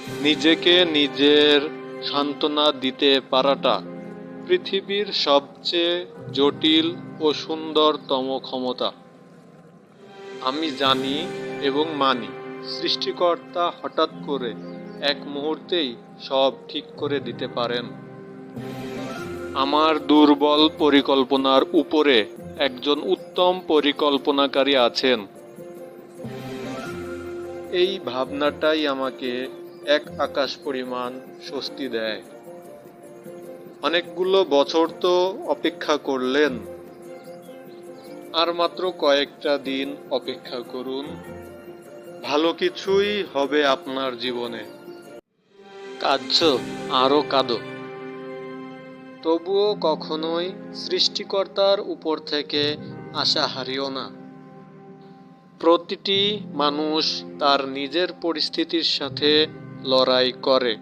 নিজেকে নিজের সান্ত্বনা দিতে পারাটা পৃথিবীর সবচেয়ে জটিল ও সুন্দরতম ক্ষমতা। আমি জানি এবং মানি সৃষ্টিকর্তা হঠাৎ করে এক মুহূর্তেই সব ঠিক করে দিতে পারেন। আমার দুর্বল পরিকল্পনার উপরে একজন উত্তম পরিকল্পনাকারী আছেন। এই ভাবনাটাই আমাকে এক আকাশ পরিমাণ স্বস্তি দেয়। অনেকগুলো বছর তো অপেক্ষা করলেন, আর মাত্র কয়েকটা দিন অপেক্ষা করুন, ভালো কিছুই হবে আপনার জীবনে। কাঁদছো, আরো কাঁদো, তবুও কখনোই সৃষ্টিকর্তার উপর থেকে আশা হারিও না। প্রতিটি মানুষ তার নিজের পরিস্থিতির সাথে লড়াই করে,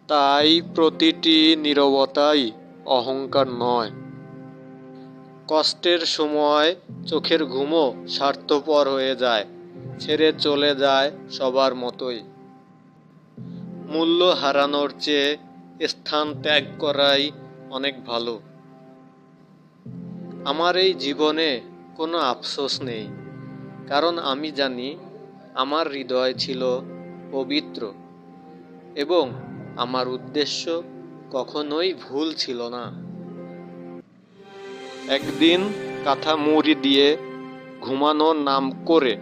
তাই প্রতিটি নীরবতাই অহংকার নয়। কষ্টের সময় চোখের ঘুমও স্বার্থপর হয়ে যায়, ছেড়ে চলে যায় সবার মতোই। মূল্য হারানোর চেয়ে স্থান ত্যাগ করাই অনেক ভালো। আমার এই জীবনে কোনো আফসোস নেই, কারণ আমি জানি আমার হৃদয় ছিল পবিত্র এবং আমার উদ্দেশ্য কখনোই ভুল ছিল না। একদিন কাঁথা মুড়ি দিয়ে ঘুমানোর নাম করে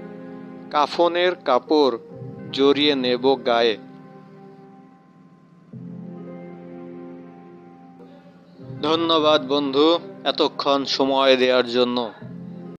কাফনের কাপড় জড়িয়ে নেব গায়ে। ধন্যবাদ বন্ধু, এতক্ষণ সময় দেওয়ার জন্য।